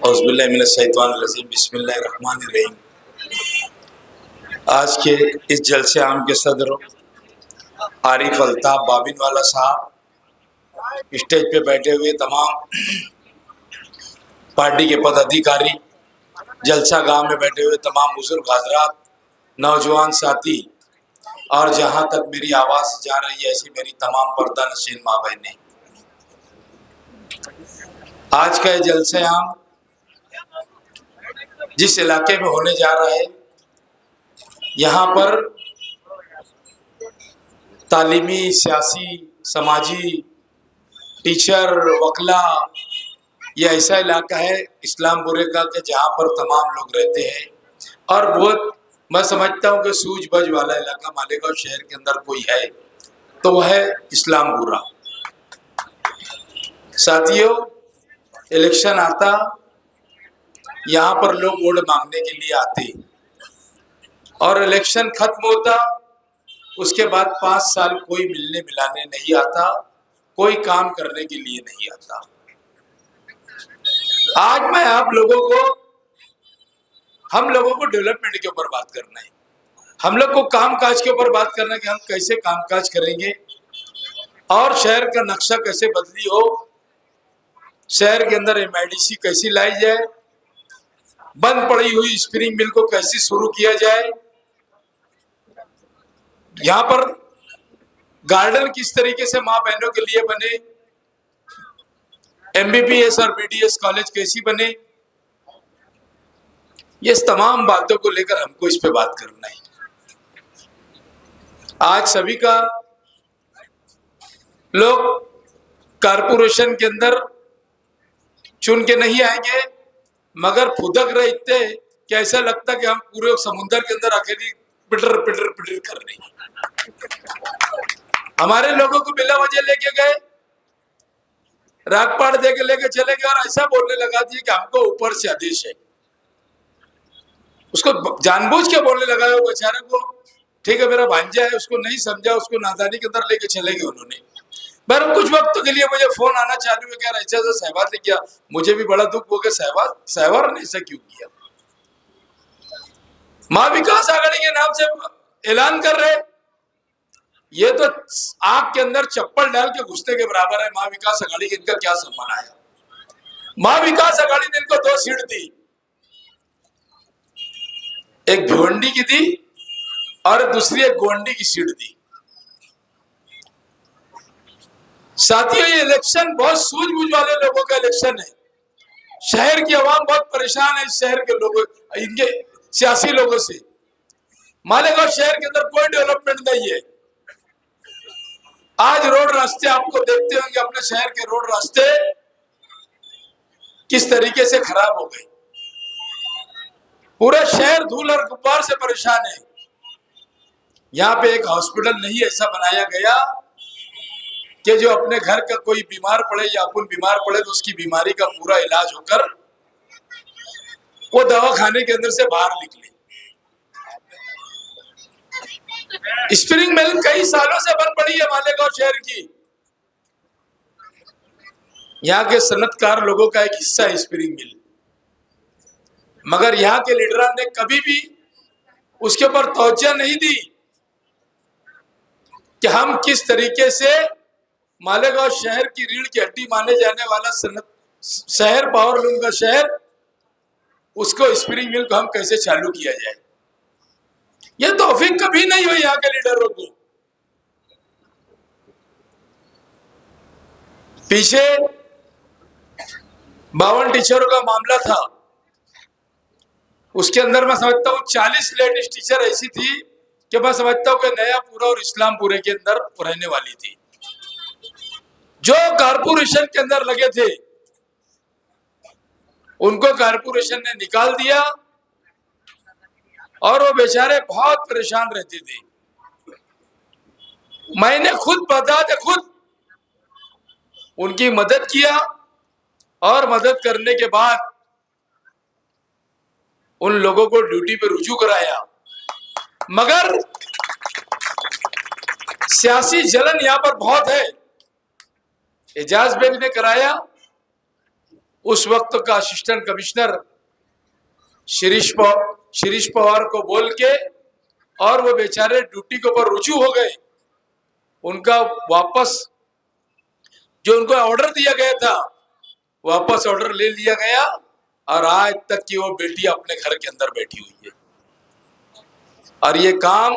औज़ुबिल्लाहि बिस्मिल्लाहिर्रहमानिर्रहीम। आज के इस जलसे आम के सदर आरिफ अल्ताफ बाबिनवाला साहब, स्टेज पे बैठे हुए तमाम पार्टी के पदाधिकारी, जलसा गांव में बैठे हुए तमाम बुजुर्ग हजरात, नौजवान साथी और जहां तक मेरी आवाज़ जा रही है ऐसी मेरी तमाम पर्दा नशीन माँ बहनें, आज का ये जलसे आम जिस इलाके में होने जा रहा है, यहाँ पर तालीमी, सियासी, समाजी, टीचर, वकला, ये ऐसा इलाका है इस्लामपुरे का कि जहाँ पर तमाम लोग रहते हैं और बहुत मैं समझता हूँ कि सूझबूझ वाला इलाका मालेगांव शहर के अंदर कोई है तो वह है इस्लामपुरा। साथियों, इलेक्शन आता, यहाँ पर लोग वोट मांगने के लिए आते और इलेक्शन खत्म होता, उसके बाद 5 साल कोई मिलने मिलाने नहीं आता, कोई काम करने के लिए नहीं आता। आज मैं आप लोगों को, हम लोगों को डेवलपमेंट के ऊपर बात करना है, हम लोग को कामकाज के ऊपर बात करना है कि हम कैसे कामकाज करेंगे और शहर का नक्शा कैसे बदली हो, शहर के अंदर एमआईडीसी कैसी लाई जाए, बंद पड़ी हुई स्पिनिंग मिल को कैसे शुरू किया जाए, यहाँ पर गार्डन किस तरीके से माँ बहनों के लिए बने, एमबीबीएस और बीडीएस कॉलेज कैसी बने, ये तमाम बातों को लेकर हमको इस पे बात करना है। आज सभी का लोग कारपोरेशन के अंदर चुन के नहीं आएंगे, मगर फुदक रहे इतने कि ऐसा लगता कि हम पूरे समुद्र के अंदर अकेली पिटर पिटर पिटर कर रही। हमारे लोगों को बिला वजह लेके गए, रागपाड़ दे के लेके चले गए और ऐसा बोलने लगा दिए कि हमको ऊपर से आदेश है। उसको जानबूझ के बोलने लगा वो बेचारे को, ठीक है मेरा भांजा है, उसको नहीं समझा, उसको नादानी के अंदर लेके चले गए उन्होंने। पर कुछ वक्त के लिए मुझे फोन आना चालू है कि यार ऐसा सहवाग ने किया, मुझे भी बड़ा दुख हो गया, सहवाग ने ऐसा क्यों किया। माँ विकास आघाड़ी के नाम से ऐलान कर रहे, ये तो आग के अंदर चप्पल डाल के घुसने के बराबर है। माँ विकास आघाड़ी के इनका क्या सम्मान आया। माँ विकास आघाड़ी ने इनको 2 सीट दी, एक भिवंडी की दी और दूसरी एक गोंडी की सीट दी। साथियों, ये इलेक्शन बहुत सूझबूझ वाले लोगों का इलेक्शन है। शहर की आवाम बहुत परेशान है इस शहर के लोगों, इनके सियासी लोगों से। मालेगांव शहर के अंदर कोई डेवलपमेंट नहीं है। आज रोड रास्ते आपको देखते होंगे, अपने शहर के रोड रास्ते किस तरीके से खराब हो गए। पूरा शहर धूल और गुब्बार से परेशान है। यहाँ पे एक हॉस्पिटल नहीं ऐसा बनाया गया कि जो अपने घर का कोई बीमार पड़े या अपन बीमार पड़े तो उसकी बीमारी का पूरा इलाज होकर वो दवा खाने के अंदर से बाहर निकले। स्पिनिंग मिल कई सालों से बंद पड़ी है मालेगांव शहर की। यहाँ के सनतकार लोगों का एक हिस्सा है स्पिनिंग मिल, मगर यहाँ के लीडरों ने कभी भी उसके ऊपर तवज्जो नहीं दी कि हम किस तरीके से मालेगांव शहर की रीढ़ की हड्डी माने जाने वाला शहर, पावरलूम का शहर, उसको स्पिनिंग मिल को हम कैसे चालू किया जाए। ये तौफीक कभी नहीं हुई यहाँ के लीडरों को। पीछे 52 टीचरों का मामला था, उसके अंदर मैं समझता हूँ 40 लेडीज टीचर ऐसी थी कि मैं समझता हूँ कि नयापुरा और इस्लामपुरे के अंदर रहने वाली थी। जो कारपोरेशन के अंदर लगे थे उनको कारपोरेशन ने निकाल दिया और वो बेचारे बहुत परेशान रहते थे। मैंने खुद खुद उनकी मदद किया और मदद करने के बाद उन लोगों को ड्यूटी पे रुजू कराया, मगर सियासी जलन यहाँ पर बहुत है। एजाज बेग ने कराया, उस वक्त का असिस्टेंट कमिश्नर शिरीष पवार को बोल के, और वो बेचारे ड्यूटी के ऊपर रुजू हो गए। उनका वापस जो उनको ऑर्डर दिया गया था, वापस ऑर्डर ले लिया गया, और आज तक की वो बेटी अपने घर के अंदर बैठी हुई है। और ये काम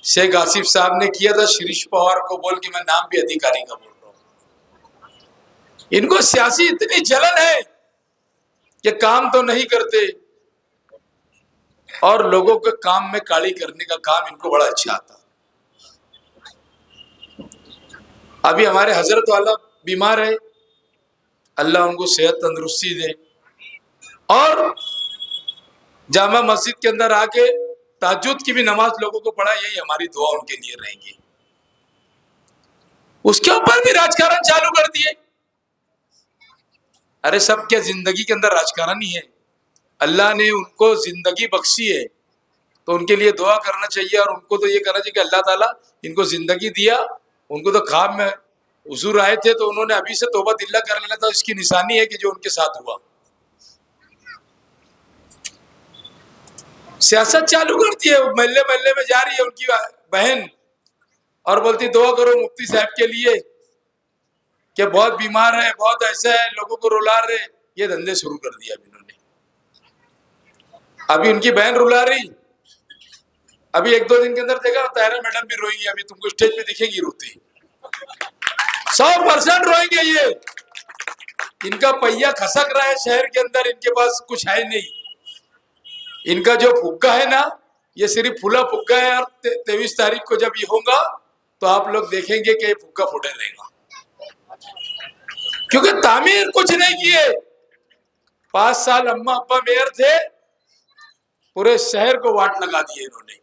शेख आसिफ साहब ने किया था, शिरीष पवार को बोल के, मैं नाम भी अधिकारी का बोल रहा हूं। इनको सियासी इतनी जलन है कि काम तो नहीं करते, और लोगों के काम में काली करने का काम इनको बड़ा अच्छा आता। अभी हमारे हजरत वाला बीमार है, अल्लाह उनको सेहत तंदुरुस्ती दे, और जामा मस्जिद के अंदर आके ताज्जुद की भी नमाज लोगों को पढ़ा, यही हमारी दुआ उनके लिए रहेंगी। उसके ऊपर भी राजकारण चालू कर दिए। अरे सब क्या जिंदगी के अंदर राजकारण ही है? अल्लाह ने उनको जिंदगी बख्शी है तो उनके लिए दुआ करना चाहिए, और उनको तो ये करना चाहिए कि अल्लाह ताला इनको जिंदगी दिया, उनको तो ख्वाब में हुजूर आए थे तो उन्होंने अभी से तौबा दिल्ला कर लेना था। इसकी निशानी है कि जो उनके साथ हुआ। सियासत चालू करती है, महल्ले महल्ले में जा रही है उनकी बहन, और बोलती दुआ करो मुफ्ती साहब के लिए कि बहुत बीमार है, बहुत ऐसा है, लोगों को रुला रहे। ये धंधे शुरू कर दिया अभी इन्होंने। अभी उनकी बहन रुला रही, अभी 1-2 दिन के अंदर देखा तायरा मैडम भी रोएंगी। अभी तुमको स्टेज पे दिखेगी रोती, 100% रोएंगे ये। इनका पहिया खसक रहा है शहर के अंदर, इनके पास कुछ है नहीं। इनका जो फुग्गा है ना, ये सिर्फ फूला फुग्गा है, और 23 तारीख को जब ये होगा तो आप लोग देखेंगे कि ये फुग्गा फूटे रहेगा, क्योंकि तामीर कुछ नहीं किए। 5 साल अम्मा अब्बा मेयर थे, पूरे शहर को वाट लगा दिए इन्होंने।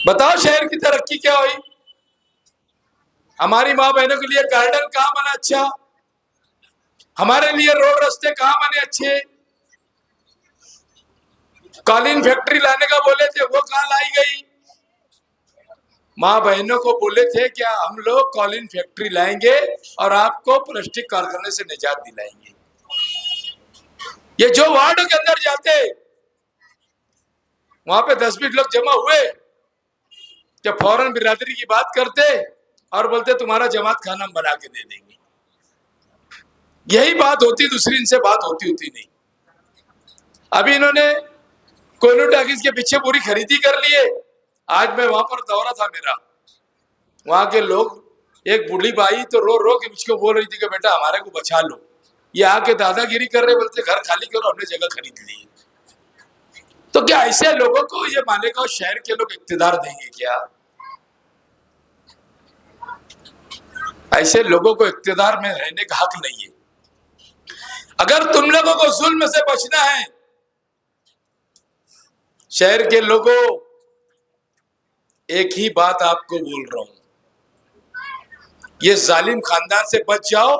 बताओ शहर की तरक्की क्या हुई? हमारी माँ बहनों के लिए गार्डन कहाँ बना अच्छा, हमारे लिए रोड रास्ते कहाँ बने अच्छे, कालीन फैक्ट्री लाने का बोले थे वो कहाँ लाई गई? माँ बहनों को बोले थे क्या हम लोग कालीन फैक्ट्री लाएंगे और आपको प्लास्टिक कारखाने से निजात दिलाएंगे। ये जो वार्ड के अंदर जाते वहां पे 10-20 लोग जमा हुए, जब फौरन बिरादरी की बात करते और बोलते तुम्हारा जमात खाना हम बना के दे देंगे। यही बात होती, दूसरी इनसे बात होती नहीं। अभी इन्होंने कोयनो टाकिस के पीछे पूरी खरीदी कर लिए। आज मैं वहां पर दौरा था मेरा, वहां के लोग, एक बूढ़ी बाई तो रो रो के मुझको बोल रही थी कि बेटा हमारे को बचा लो, ये आके दादागिरी कर रहे, बोलते घर खाली करो, हमने जगह खरीद ली। तो क्या ऐसे लोगों को ये मालेगांव शहर के लोग इख्तियार देंगे क्या? ऐसे लोगों को इख्तियार में रहने का हक नहीं है। अगर तुम लोगों को जुल्म से बचना है, शहर के लोगों, एक ही बात आपको बोल रहा हूं, ये जालिम खानदान से बच जाओ।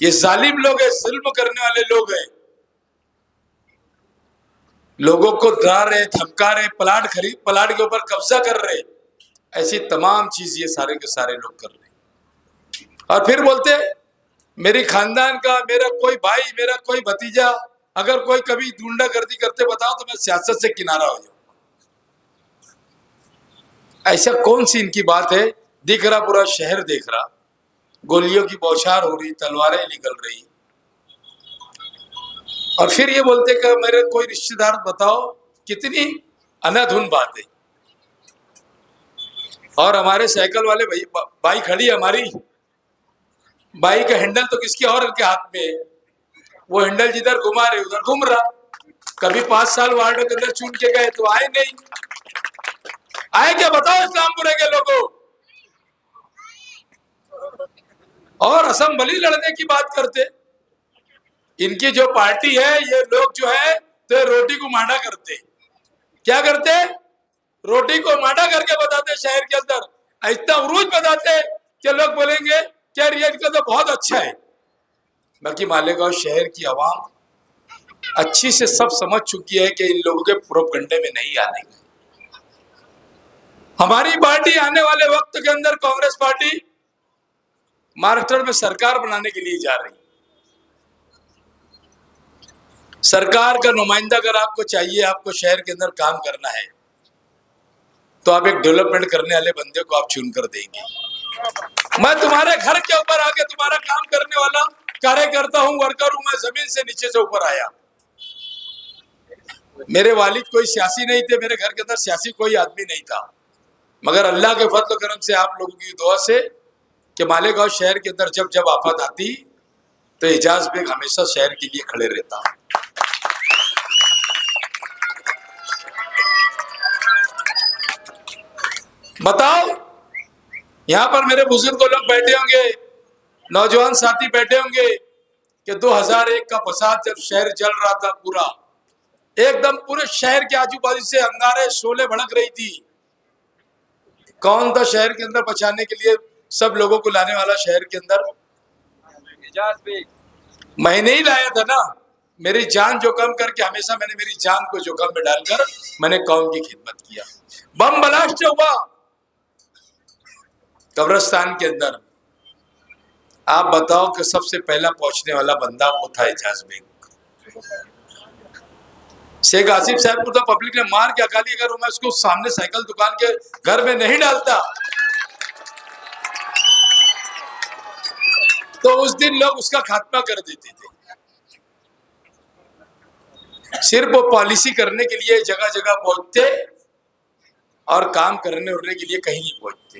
ये जालिम लोग है, जुल्म करने वाले लोग हैं, लोगों को डरा रहे, धमका रहे, प्लाट के ऊपर कब्जा कर रहे, ऐसी तमाम चीज ये सारे के सारे लोग कर रहे। और फिर बोलते मेरी खानदान का, मेरा कोई भाई, मेरा कोई भतीजा अगर कोई कभी गुंडागर्दी करते बताओ तो मैं सियासत से किनारा हो जाऊं। ऐसा कौन सी इनकी बात है? दिख रहा, पूरा शहर देख रहा, गोलियों की बौछार हो रही, तलवारें निकल रही, और फिर ये बोलते कि मेरे कोई रिश्तेदार बताओ। कितनी अनाधुन बात है। और हमारे साइकिल वाले बाई खड़ी, हमारी बाई का हैंडल तो किसकी और के हाथ में है, वो हैंडल जिधर घुमा रहे उधर घूम रहा। कभी 5 साल वार्ड के अंदर चुन के गए तो आए नहीं। आए क्या बताओ इस्लामपुर के लोगों? और असेंबली लड़ने की बात करते। इनकी जो पार्टी है, ये लोग जो है तो रोटी को मांडा करते। क्या करते? रोटी को मांडा करके बताते शहर के अंदर, इतना उरूज बताते कि लोग बोलेंगे क्या रियाज का तो बहुत अच्छा है। बाकी मालेगांव शहर की आवाम अच्छी से सब समझ चुकी है कि इन लोगों के प्रोपगंडे में नहीं आने का। हमारी पार्टी आने वाले वक्त के अंदर, कांग्रेस पार्टी, महाराष्ट्र में सरकार बनाने के लिए जा रही। सरकार का नुमाइंदा अगर आपको चाहिए, आपको शहर के अंदर काम करना है, तो आप एक डेवलपमेंट करने वाले बंदे को आप चुन कर देंगे। मैं तुम्हारे घर के ऊपर आके तुम्हारा काम करने वाला कार्यकर्ता हूं, वर्कर हूं। मैं जमीन से नीचे से ऊपर आया। मेरे वालिद कोई सियासी नहीं थे, मेरे घर के अंदर सियासी कोई आदमी नहीं था, मगर अल्लाह के फजल करम से, आप लोगों की दुआ से, कि मालेगांव शहर के अंदर जब जब आफत आती तो एजाज बेग हमेशा शहर के लिए खड़े रहता। बताओ, यहां पर मेरे बुजुर्ग लोग बैठे होंगे, नौजवान साथी बैठे होंगे कि 2001 का फसाद जब शहर जल रहा था, पूरा एकदम पूरे शहर के आजू बाजू से अंगारे शोले भड़क रही थी। कौन था शहर के अंदर बचाने के लिए सब लोगों को लाने वाला? शहर के अंदर मैंने ही लाया था ना। मेरी जान जोखम करके, हमेशा मैंने मेरी जान को जोखम में डालकर मैंने कौम की खिदमत किया। बम ब्लास्ट हुआ कब्रिस्तान के अंदर, आप बताओ कि सबसे पहला पहुंचने वाला बंदा वो था एजाज बेग। शेख आसिफ साहब को तो पब्लिक ने मार के अकाली, अगर मैं उसको सामने साइकिल दुकान के घर में नहीं डालता तो उस दिन लोग उसका खात्मा कर देते थे। सिर्फ वो पॉलिसी करने के लिए जगह जगह पहुंचते और काम करने उड़ने के लिए कहीं नहीं पहुंचते।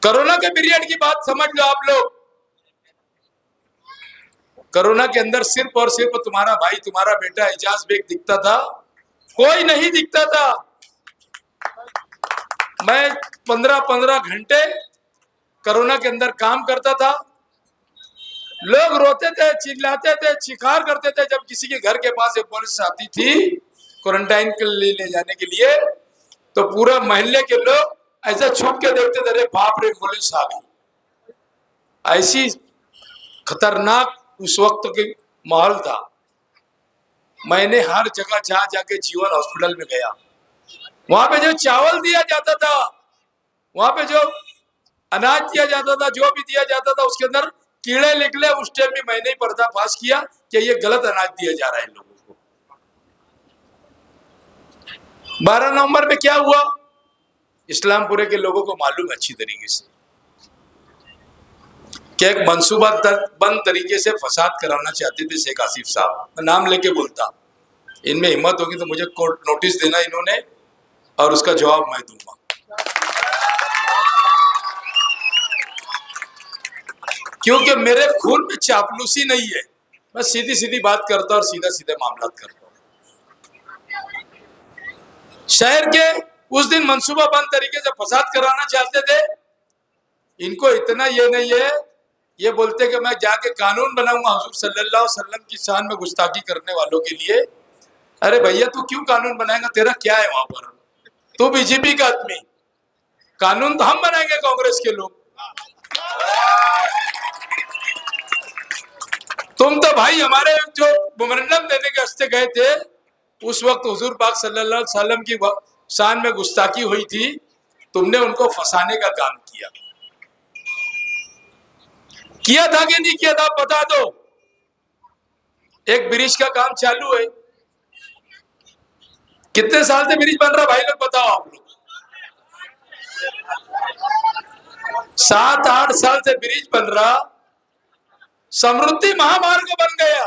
कोरोना के पीरियड की बात समझ लो आप लोग। कोरोना के अंदर सिर्फ और सिर्फ तुम्हारा भाई, तुम्हारा बेटा एजाज बेग दिखता था, कोई नहीं दिखता था। मैं 15-15 घंटे कोरोना के अंदर काम करता था। लोग रोते थे, चिल्लाते थे, चिकार करते थे। जब किसी के घर के पास एक पुलिस आती थी क्वारंटाइन के लिए ले जाने के लिए, तो पूरा मोहल्ले के लोग ऐसा छुप के देखते थे, अरे बाप रे पुलिस आ गई। ऐसी खतरनाक उस वक्त के माहौल था। मैंने हर जगह जा जाके जीवन हॉस्पिटल में गया। वहां पे जो चावल दिया जाता था, वहां पे जो अनाज दिया जाता था, जो भी दिया जाता था, उसके अंदर कीड़े निकले। उस टाइम भी मैंने ही पर्दाफाश किया कि ये गलत अनाज दिया जा रहा है लोगों को। 12 नवंबर में क्या हुआ, इस्लामपुरे के लोगों को मालूम अच्छी तरीके से कि एक मंसूबा बंद तरीके से फसाद कराना चाहते थे शेख आसिफ साहब। मैं नाम लेके बोलता, इनमें हिम्मत होगी तो मुझे कोर्ट नोटिस देना इन्होंने, और उसका जवाब मैं दूंगा। क्योंकि मेरे खून में चापलूसी नहीं है, मैं सीधी सीधी बात करता और सीधा सीधे मामला करता हूं। शहर के उस दिन मंसूबा बंद तरीके से फसाद कराना चाहते थे। इनको इतना ये नहीं है, ये बोलते कि मैं जाके कानून बनाऊंगा हुजूर सल्लल्लाहु अलैहि वसल्लम की शान में गुस्ताखी करने वालों के लिए। अरे भैया, तू क्यों कानून बनाएगा? तेरा क्या है वहां पर? तू बीजेपी का आदमी, कानून तो हम बनाएंगे कांग्रेस के लोग। तुम तो भाई हमारे जो मेमोरेंडम देने के वास्ते गए थे, उस वक्त हुजूर पाक सल्लल्लाहु अलैहि वसल्लम की शान में गुस्ताखी हुई थी, तुमने उनको फंसाने का काम किया था कि नहीं किया था? बता दो। एक ब्रिज का काम चालू है, कितने साल से ब्रिज बन रहा भाई लोग बताओ आप लोग? 7-8 साल से ब्रिज बन रहा। समृद्धि महामार्ग बन गया,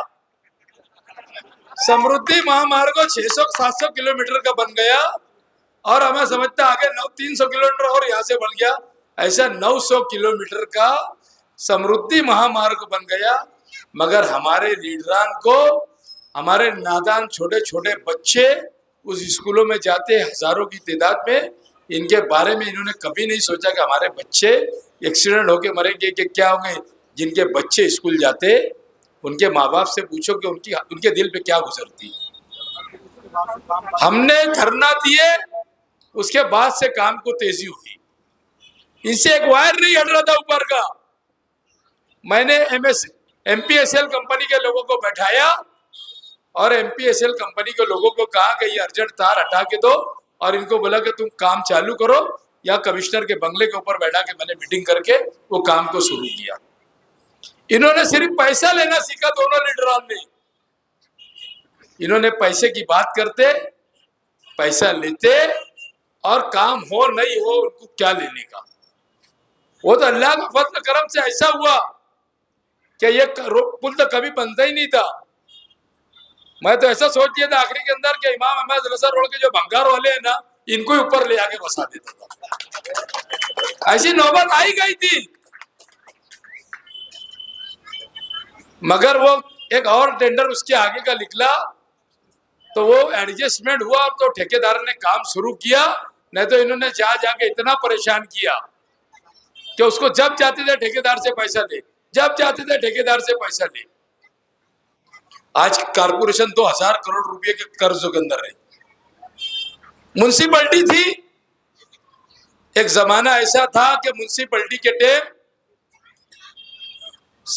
समृद्धि महामार्ग 600-700 किलोमीटर का बन गया, और हमें समझता आगे 300 किलोमीटर और यहां से बन गया। ऐसा 900 किलोमीटर का समृद्धि महामार्ग बन गया। मगर हमारे लीडरान को, हमारे नादान छोटे छोटे बच्चे उस स्कूलों में जाते हजारों की तादाद में, इनके बारे में इन्होंने कभी नहीं सोचा कि हमारे बच्चे एक्सीडेंट होके मरेंगे कि क्या होंगे। जिनके बच्चे स्कूल जाते, उनके माँ बाप से पूछो कि उनके दिल पे क्या गुजरती। हमने धरना दिए, उसके बाद से काम को तेजी हुई। इनसे एक वायर नहीं हट रहा था ऊपर का। मैंने एमपीएसएल कंपनी के लोगों को बैठाया और एमपीएसएल कंपनी के लोगों को कहा कि ये अर्जेंट तार हटा के दो, और इनको बोला कि तुम काम चालू करो, या कमिश्नर के बंगले के ऊपर बैठा के मैंने मीटिंग करके वो काम को शुरू किया। इन्होंने सिर्फ पैसा लेना सीखा, दोनों लीडरों ने। इन्होंने पैसे की बात करते, पैसा लेते, और काम हो नहीं हो उनको क्या लेने का। वो तो अल्लाह का फजल करम से ऐसा हुआ कि ये पुल तो कभी बनता ही नहीं था। मैं तो ऐसा सोच दिया था आखिरी के अंदर कि इमाम अहमद रजा रोड के जो भंगार वाले हैं ना, इनको ही ऊपर ले आके बसा देता था। ऐसी नौबत आई गई थी। मगर वो एक और टेंडर उसके आगे का निकला, तो वो एडजस्टमेंट हुआ, तो ठेकेदार ने काम शुरू किया। नहीं तो इन्होंने जा जाके इतना परेशान किया कि उसको जब चाहते थे ठेकेदार से पैसा ले, जब चाहते थे ठेकेदार से पैसा ले। आज कारपोरेशन तो 1000 करोड़ रुपए के कर्जों के अंदर है। म्युनिसिपैलिटी थी, एक जमाना ऐसा था कि म्युनिसिपैलिटी के टाइम,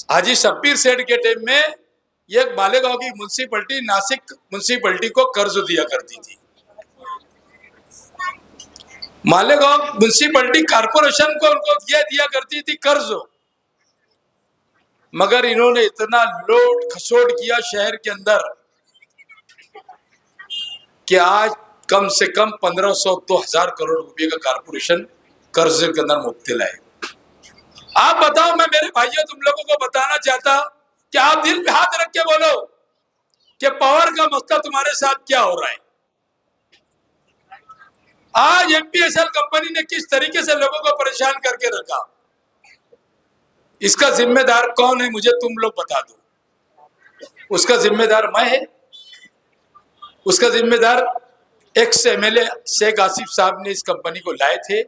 हाजी शब्बीर सेठ के टाइम में, ये मालेगांव की म्युनिसिपैलिटी नासिक म्युनिसिपैलिटी को कर्ज दिया करती थी। मालेगांव म्युनिसिपैलिटी कारपोरेशन को उनको दिया करती थी कर्ज। मगर इन्होंने इतना लोड खसोट किया शहर के अंदर कि आज कम से कम 1500-2000 करोड़ रुपए का कारपोरेशन कर्ज के अंदर मुब्तला है। आप बताओ, मैं मेरे भाइयों तुम लोगों को बताना चाहता कि आप दिल पे हाथ रख के बोलो कि पावर का मसला तुम्हारे साथ क्या हो रहा है। आज एमपीएसएल कंपनी ने किस तरीके से लोगों को परेशान करके रखा, इसका जिम्मेदार कौन है मुझे तुम लोग बता दो। उसका जिम्मेदार मैं है, उसका जिम्मेदार एक्स एमएलए शेख आसिफ साहब ने इस कंपनी को लाए थे,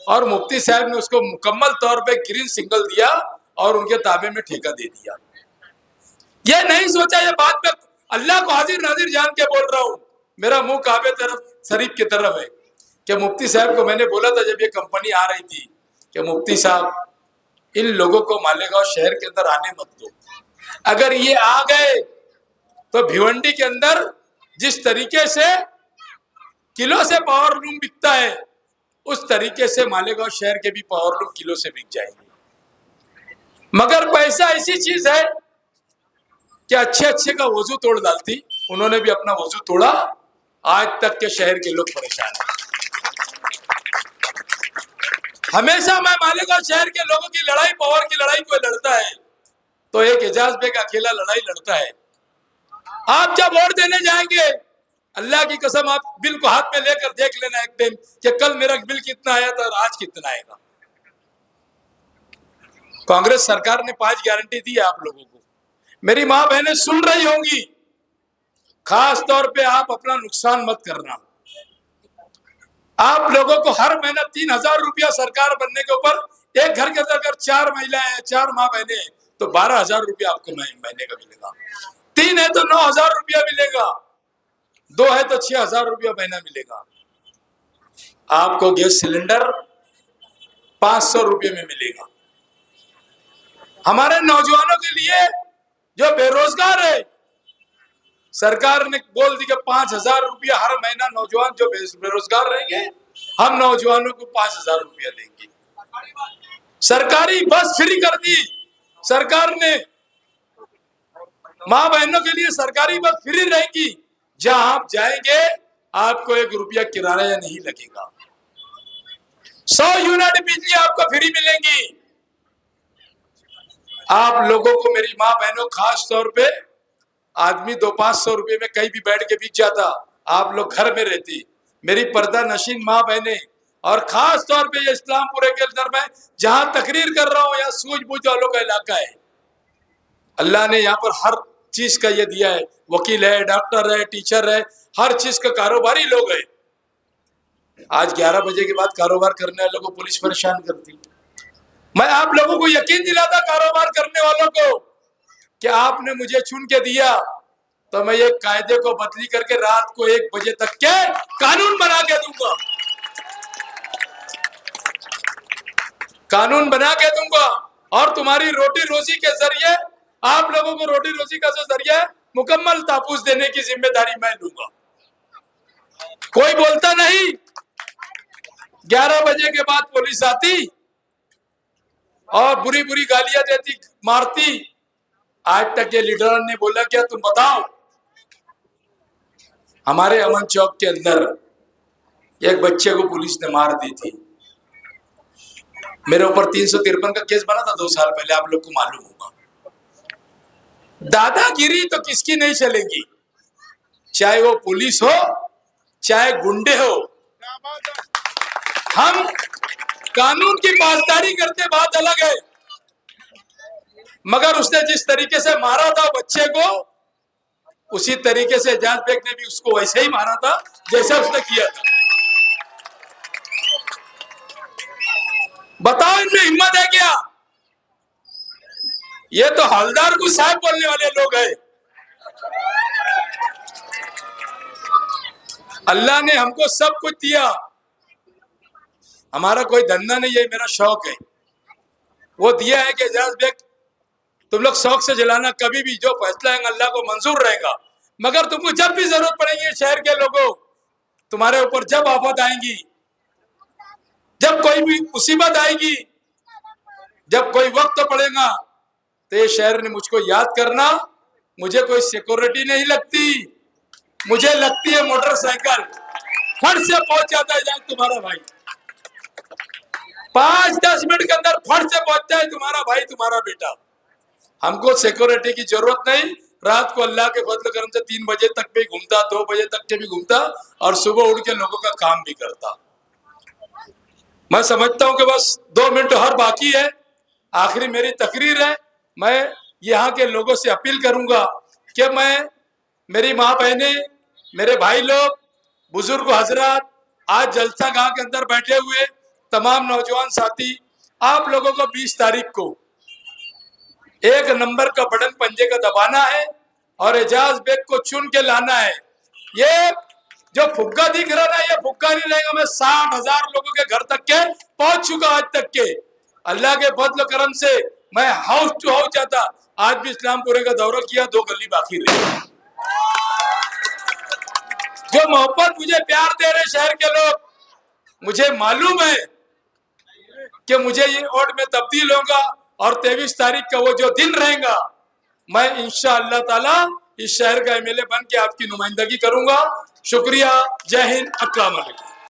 और मुफ्ती साहब ने उसको मुकम्मल तौर पे ग्रीन सिग्नल दिया और उनके ताबे में ठेका दे दिया। ये नहीं सोचा, ये बात में अल्लाह को हाजिर नाजिर जान के बोल रहा हूं, मेरा मुंह काबे तरफ शरीफ की तरफ है, कि मुफ्ती साहब को मैंने बोला था जब ये कंपनी आ रही थी कि मुफ्ती साहब इन लोगों को मालेगांव शहर के अंदर आने मत दो। अगर ये आ गए तो भिवंडी के अंदर जिस तरीके से किलो से पावर लूम बिकता है, उस तरीके से मालेगांव शहर के भी पावर लूम किलो से बिक जाएंगे। मगर पैसा ऐसी चीज है कि अच्छे अच्छे का वजू तोड़ डालती। उन्होंने भी अपना वजू तोड़ा, आज तक के शहर के लोग परेशान हैं। हमेशा मैं मालेगांव शहर के लोगों की लड़ाई, पावर की लड़ाई कोई लड़ता है तो एक एजाज बेग अकेला लड़ाई लड़ता है। आप जब वोट देने जाएंगे, अल्लाह की कसम आप बिल को हाथ में लेकर देख लेना एक दिन कि कल मेरा बिल कितना आया था और आज कितना आएगा। कांग्रेस सरकार ने 5 गारंटी दी है आप लोगों को। मेरी माँ बहनें सुन रही होंगी, खास तौर पे आप अपना नुकसान मत करना। आप लोगों को हर महीना 3000 रुपया सरकार बनने के ऊपर, एक घर के अंदर अगर 4 महिलाएं हैं, 4 माँ बहनें हैं, तो 12000 रुपया आपको महीने का मिलेगा। 3 है तो 9000 रुपया मिलेगा, 2 है तो 6000 रुपया महीना मिलेगा। आपको गैस सिलेंडर 500 रुपये में मिलेगा। हमारे नौजवानों के लिए जो बेरोजगार है, सरकार ने बोल दी कि 5000 रुपया हर महीना नौजवान जो बेरोजगार रहेंगे, हम नौजवानों को 5000 रुपया देंगे। सरकारी बस फ्री कर दी सरकार ने, माँ बहनों के लिए सरकारी बस फ्री रहेगी। जहां आप जाएंगे आपको 1 रुपया किराया नहीं लगेगा। 100 यूनिट बिजली आपको फ्री मिलेंगी। आप लोगों को, मेरी माँ बहनों, खास तौर पे आदमी 200-500 रुपए में कहीं भी बैठ के बीत जाता, आप लोग घर में रहती। मेरी पर्दा नशीन माँ बहने, और खास तौर पे ये इस्लामपुरे के अंदर मैं जहां तकरीर कर रहा हूं, यहाँ सूझबूझ वालों का इलाका है। अल्लाह ने यहाँ पर हर चीज का ये दिया है, वकील है, डॉक्टर है, टीचर है, हर चीज का कारोबारी लोग है। आज 11 बजे के बाद कारोबार करने वालों को पुलिस परेशान करती। मैं आप लोगों को यकीन दिलाता, कारोबार करने वालों को, कि आपने मुझे चुन के दिया तो मैं ये कायदे को बदली करके रात को 1 बजे तक के कानून बना के दूंगा, कानून बना के दूंगा। और तुम्हारी रोटी रोजी के जरिए, आप लोगों को रोटी रोजी का जो जरिया है, मुकम्मल तापुस देने की जिम्मेदारी मैं लूंगा। कोई बोलता नहीं, 11 बजे के बाद पुलिस आती और बुरी बुरी गालियां देती, मारती। आज तक के लीडर ने बोला क्या तुम बताओ। हमारे अमन चौक के अंदर एक बच्चे को पुलिस ने मार दी थी। मेरे ऊपर 353 का केस बना था 2 साल पहले, आप लोग को मालूम होगा। दादागिरी तो किसकी नहीं चलेगी, चाहे वो पुलिस हो चाहे गुंडे हो। हम कानून की पासदारी करते, बात अलग है, मगर उसने जिस तरीके से मारा था बच्चे को, उसी तरीके से एजाज बेग ने भी उसको वैसे ही मारा था जैसे उसने किया था। बताओ इनमें हिम्मत है क्या? ये तो हवलदार को साहब बोलने वाले लोग हैं। अल्लाह ने हमको सब कुछ दिया, हमारा कोई धंधा नहीं है, मेरा शौक है। वो दिया है कि एजाज बेग तुम लोग शौक से जलाना, कभी भी जो फैसला है अल्लाह को मंजूर रहेगा, मगर तुमको जब भी जरूरत पड़ेगी शहर के लोगों, तुम्हारे ऊपर जब आफत आएंगी, जब कोई भी मुसीबत आएगी, जब कोई वक्त पड़ेगा, तो ये शहर ने मुझको याद करना। मुझे कोई सिक्योरिटी नहीं लगती, मुझे लगती है मोटरसाइकिल, फट से पहुंच जाता है जहां तुम्हारा भाई, 5-10 मिनट के अंदर फट से पहुंचता है तुम्हारा भाई, तुम्हारा बेटा। हमको सिक्योरिटी की जरूरत नहीं। रात को अल्लाह के फजल करम से 3 बजे तक भी घूमता, 2 बजे तक के भी घूमता, और सुबह उठ के लोगों का काम भी करता। मैं समझता हूं कि बस 2 मिनट हर बाकी है, आखिरी मेरी तकरीर है। मैं यहाँ के लोगों से अपील करूंगा कि मेरी माँ बहने, मेरे भाई लोग, बुजुर्ग हजरात, आज जलसा गांव के अंदर बैठे हुए तमाम नौजवान साथी, आप लोगों को 20 तारीख को 1 नंबर का बटन पंजे का दबाना है और एजाज बेग को चुन के लाना है। ये जो फुग्गा दिख रहा ना, ये फुग्गा नहीं रहेगा। मैं 60,000 लोगों के घर तक के पहुंच चुका आज तक के, अल्लाह के फजल करम से मैं हाउस टू हाउस जाता। आज भी इस्लामपुरे का दौरा किया, 2 गली बाकी रही। जो मोहब्बत मुझे प्यार दे रहे शहर के लोग, मुझे मालूम है कि मुझे ये वोट में तब्दील होगा और 23 तारीख का वो जो दिन रहेगा, मैं इंशाअल्लाह ताला इस शहर का एमएलए बन के आपकी नुमाइंदगी करूंगा। शुक्रिया, जय हिंद, अस्सलाम वालेकुम।